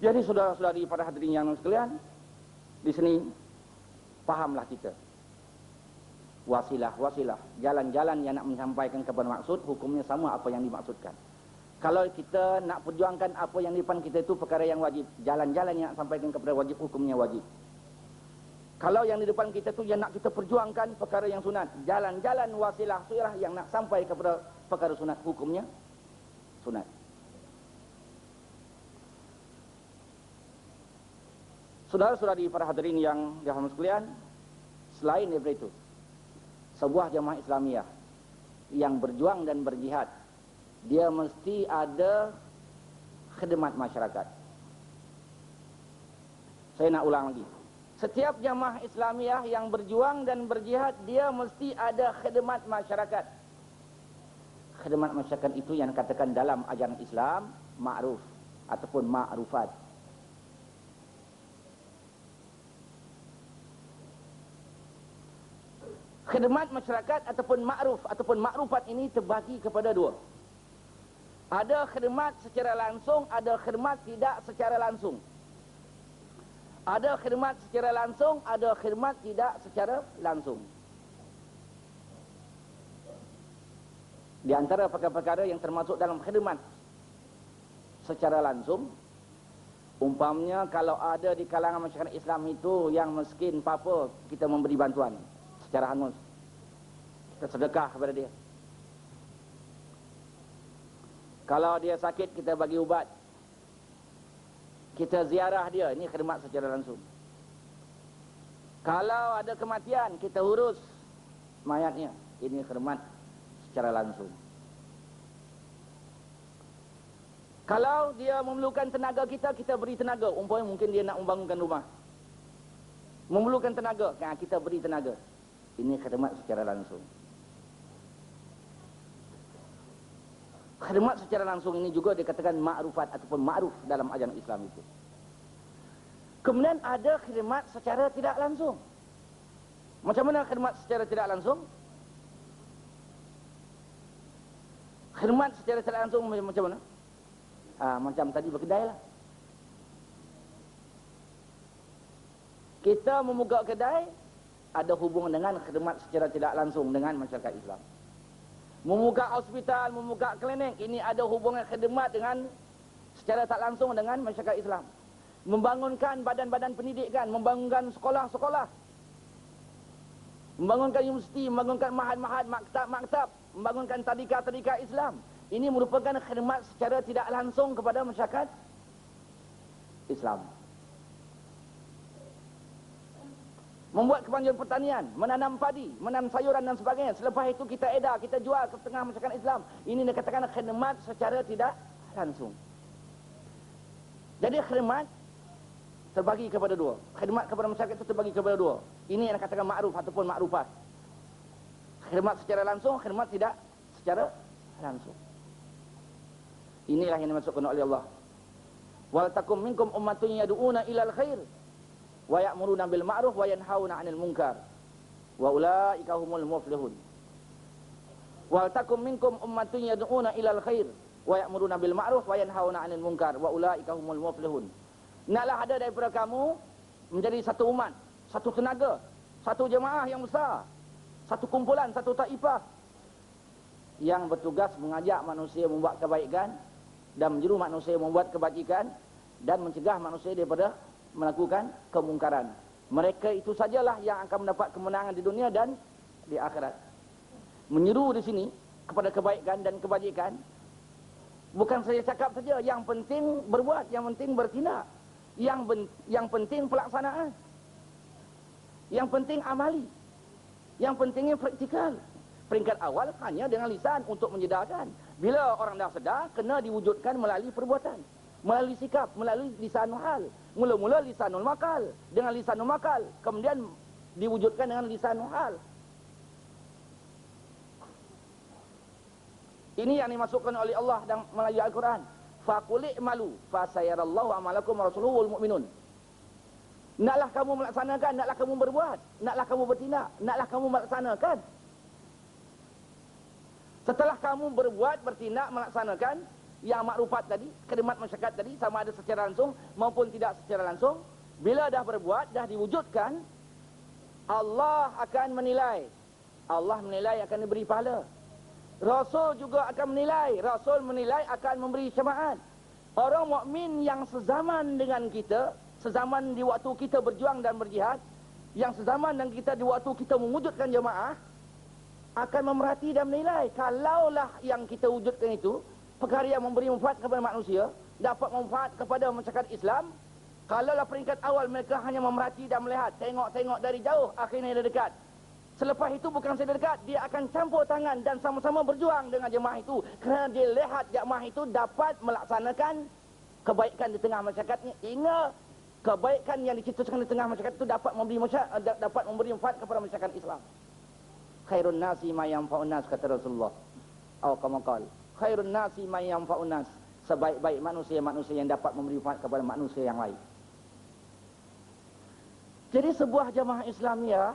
Jadi saudara-saudari para hadirin yang sekalian, di sini pahamlah kita. Wasilah, jalan-jalan yang nak menyampaikan kepada maksud, hukumnya sama apa yang dimaksudkan. Kalau kita nak perjuangkan apa yang di depan kita itu perkara yang wajib, jalan-jalan yang nak sampaikan kepada wajib, hukumnya wajib. Kalau yang di depan kita itu yang nak kita perjuangkan perkara yang sunat, jalan-jalan wasilah yang nak sampai kepada perkara sunat, hukumnya sunat. Saudara-saudari para hadirin yang dirahmati sekalian, selain daripada itu, sebuah jamaah Islamiyah yang berjuang dan berjihad, dia mesti ada khidmat masyarakat. Saya nak ulang lagi. Setiap jamaah Islamiyah yang berjuang dan berjihad, dia mesti ada khidmat masyarakat. Khidmat masyarakat itu yang katakan dalam ajaran Islam, ma'ruf ataupun ma'rufat. Khidmat masyarakat ataupun ma'ruf ataupun ma'rufat ini terbagi kepada dua. Ada khidmat secara langsung, ada khidmat tidak secara langsung. Ada khidmat secara langsung, ada khidmat tidak secara langsung. Di antara perkara-perkara yang termasuk dalam khidmat secara langsung, umpamanya kalau ada di kalangan masyarakat Islam itu yang miskin, apa-apa, kita memberi bantuan secara hangus. Kita sedekah kepada dia. Kalau dia sakit, kita bagi ubat. Kita ziarah dia, ini khidmat secara langsung. Kalau ada kematian, kita urus mayatnya, ini khidmat secara langsung. Kalau dia memerlukan tenaga kita, kita beri tenaga. Umpamanya mungkin dia nak membangunkan rumah, memerlukan tenaga, kita beri tenaga. Ini khidmat secara langsung. Khidmat secara langsung ini juga dikatakan ma'rufat ataupun ma'ruf dalam ajaran Islam itu. Kemudian ada khidmat secara tidak langsung. Macam mana khidmat secara tidak langsung? Khidmat secara tidak langsung macam mana? Macam tadi berkedai lah. Kita membuka kedai, ada hubungan dengan khidmat secara tidak langsung dengan masyarakat Islam. Membuka hospital, membuka klinik, ini ada hubungan khidmat dengan secara tak langsung dengan masyarakat Islam. Membangunkan badan-badan pendidikan, membangunkan sekolah-sekolah, membangunkan universiti, membangunkan mahad-mahad, maktab-maktab, membangunkan tadika-tadika Islam. Ini merupakan khidmat secara tidak langsung kepada masyarakat Islam. Membuat kepanjuan pertanian, menanam padi, menanam sayuran dan sebagainya. Selepas itu kita edar, kita jual ke tengah masyarakat Islam. Ini dikatakan khidmat secara tidak langsung. Jadi khidmat terbagi kepada dua. Khidmat kepada masyarakat itu terbagi kepada dua. Ini yang dikatakan ma'ruf ataupun ma'rufat. Khidmat secara langsung, khidmat tidak secara langsung. Inilah yang dimaksudkan oleh Allah. Wal takum minkum ummatun yad'una ilal khair wa ya'muruna bil ma'ruf wa yanhauna 'anil munkar wa ulaika humul muflihun. Wal takum minkum ummatun yad'una ilal khair wa ya'muruna bil ma'ruf wa yanhauna 'anil munkar wa ulaika humul muflihun. Naklah ada daripada kamu menjadi satu umat, satu tenaga, satu jemaah yang besar, satu kumpulan, satu taifah yang bertugas mengajak manusia membuat kebaikan dan menyeru manusia membuat kebajikan dan mencegah manusia daripada melakukan kemungkaran. Mereka itu sajalah yang akan mendapat kemenangan di dunia dan di akhirat. Menyeru di sini kepada kebaikan dan kebajikan, bukan saya cakap saja, yang penting berbuat, yang penting bertindak, yang penting pelaksanaan, yang penting amali, yang pentingnya praktikal. Peringkat awal hanya dengan lisan untuk menyedarkan. Bila orang dah sedar, kena diwujudkan melalui perbuatan, melalui sikap, melalui lisanul hal. Mula-mula lisanul makal, dengan lisanul makal, kemudian diwujudkan dengan lisanul hal. Ini yang dimasukkan oleh Allah dan melalui Al-Quran. Faqul i'malu fasayarallahu amalakum wa rasuluhu wal mu'minun. Naklah kamu melaksanakan, naklah kamu berbuat, naklah kamu bertindak, naklah kamu melaksanakan. Setelah kamu berbuat, bertindak, melaksanakan, yang makrufat tadi, khidmat masyarakat tadi, sama ada secara langsung maupun tidak secara langsung, bila dah berbuat, dah diwujudkan, Allah akan menilai. Allah menilai akan diberi pahala. Rasul juga akan menilai. Rasul menilai akan memberi syafaat. Orang mukmin yang sezaman dengan kita, sezaman di waktu kita berjuang dan berjihad, yang sezaman dengan kita di waktu kita mewujudkan jemaah, akan memerhati dan menilai. Kalaulah yang kita wujudkan itu perkara yang memberi manfaat kepada manusia, dapat manfaat kepada masyarakat Islam, kalaulah peringkat awal mereka hanya memerhati dan melihat, tengok-tengok dari jauh, akhirnya dia dekat. Selepas itu bukan saja dekat, dia akan campur tangan dan sama-sama berjuang dengan jemaah itu, kerana dia lihat jemaah itu dapat melaksanakan kebaikan di tengah masyarakatnya, hingga kebaikan yang dicetuskan di tengah masyarakat itu dapat memberi manfaat kepada masyarakat Islam. Khairun nasi ma yanfa'un nas, kata Rasulullah. Atau kama qala, khairun nasi ma yanfa'un nas. Sebaik-baik manusia yang dapat memberi manfaat kepada manusia yang lain. Jadi sebuah jamaah Islamiyah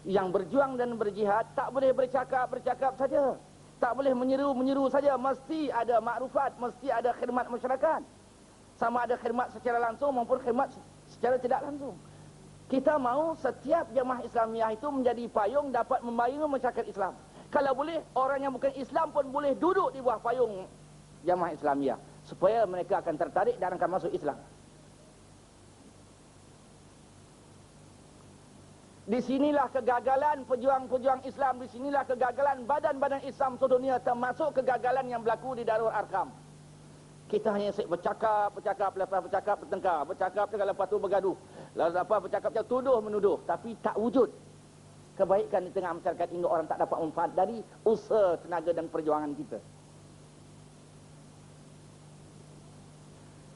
yang berjuang dan berjihad tak boleh bercakap saja. Tak boleh menyeru saja, mesti ada makrufat, mesti ada khidmat masyarakat. Sama ada khidmat secara langsung maupun khidmat secara tidak langsung. Kita mahu setiap jamaah Islamiyah itu menjadi payung dapat membayungi masyarakat Islam. Kalau boleh, orang yang bukan Islam pun boleh duduk di bawah payung jamaah Islamiyah, supaya mereka akan tertarik dan akan masuk Islam. Di sinilah kegagalan pejuang-pejuang Islam, di sinilah kegagalan badan-badan Islam sedunia, termasuk kegagalan yang berlaku di Darul Arkam. Kita hanya bercakap, lepas bercakap bertengkar, bercakap lepas tu bergaduh, lepas bercakap tuduh menuduh, tapi tak wujud kebaikan di tengah masyarakat hingga orang tak dapat manfaat dari usaha, tenaga dan perjuangan kita.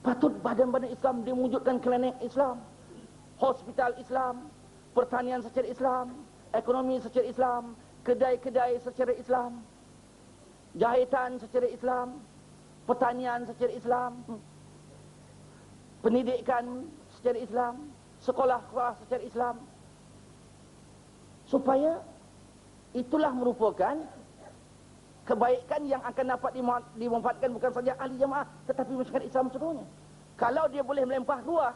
Patut badan-badan Islam diwujudkan klinik Islam, hospital Islam, pertanian secara Islam, ekonomi secara Islam, kedai-kedai secara Islam, jahitan secara Islam, pertanian secara Islam, pendidikan secara Islam, sekolah-sekolah secara Islam, supaya itulah merupakan kebaikan yang akan dapat dimanfaatkan bukan saja ahli jamaah tetapi masyarakat Islam seluruhnya. Kalau dia boleh melempah ruah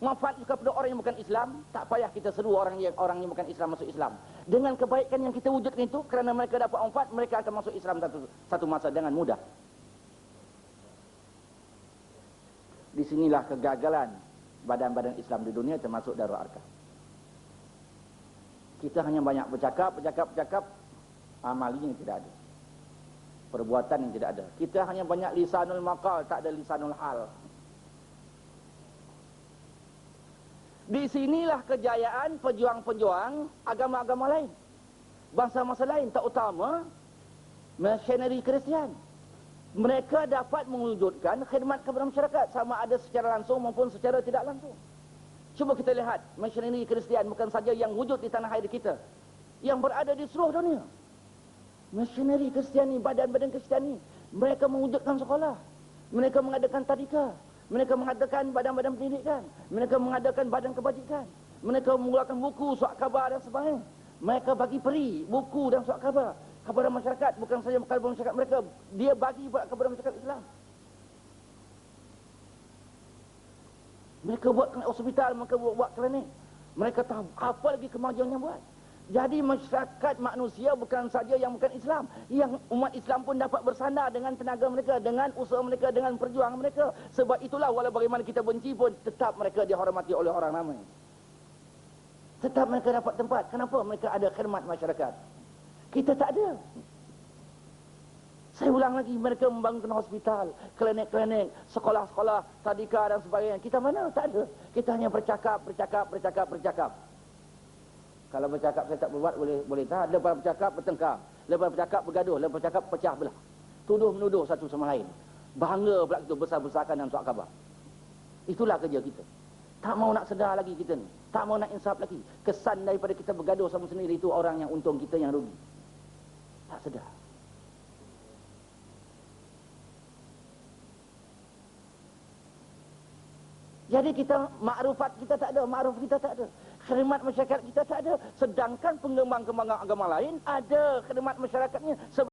manfaat juga kepada orang yang bukan Islam, tak payah kita seru orang yang bukan Islam masuk Islam. Dengan kebaikan yang kita wujudkan itu, kerana mereka dapat manfaat, mereka akan masuk Islam satu masa dengan mudah. Di sinilah kegagalan badan-badan Islam di dunia, termasuk Darul Arkam. Kita hanya banyak bercakap, amalnya tidak ada, perbuatan yang tidak ada. Kita hanya banyak lisanul maqal, tak ada lisanul hal. Di sinilah kejayaan pejuang-pejuang agama-agama lain, bangsa-bangsa lain, terutama misioneri Kristian. Mereka dapat mewujudkan khidmat kepada masyarakat, sama ada secara langsung maupun secara tidak langsung. Cuba kita lihat misioneri Kristian, bukan saja yang wujud di tanah air kita, yang berada di seluruh dunia. Misioneri Kristian ni, badan-badan Kristian ni, mereka mewujudkan sekolah, mereka mengadakan tadika, mereka mengadakan badan-badan pendidikan, mereka mengadakan badan kebajikan, mereka mengeluarkan buku, surat khabar dan sebagainya. Mereka bagi peri buku dan surat khabar kepada masyarakat, bukan saja kepada masyarakat mereka, dia bagi kepada masyarakat Islam. Mereka buat hospital, mereka buat klinik, mereka tahu apa lagi kemajuan yang buat. Jadi masyarakat manusia bukan saja yang bukan Islam, yang umat Islam pun dapat bersandar dengan tenaga mereka, dengan usaha mereka, dengan perjuangan mereka. Sebab itulah walau bagaimana kita benci pun, tetap mereka dihormati oleh orang ramai. Tetap mereka dapat tempat. Kenapa? Mereka ada khidmat masyarakat. Kita tak ada. Saya ulang lagi, mereka membangunkan hospital, klinik-klinik, sekolah-sekolah, tadika dan sebagainya. Kita mana? Tak ada. Kita hanya bercakap. Kalau bercakap saya tak berbuat, boleh tak. Lepas bercakap bertengkar, lepas bercakap bergaduh, lepas bercakap pecah belah, tuduh menuduh satu sama lain, bangga pula kita besar-besarkan dalam surat khabar. Itulah kerja kita. Tak mau nak sedar lagi kita ni, tak mau nak insaf lagi. Kesan daripada kita bergaduh sama sendiri itu orang yang untung, kita yang rugi. Tak sedar. Jadi kita, makrufat kita tak ada, ma'ruf kita tak ada, khidmat masyarakat kita tak ada. Sedangkan pengembang-kembangan agama lain ada khidmat masyarakatnya.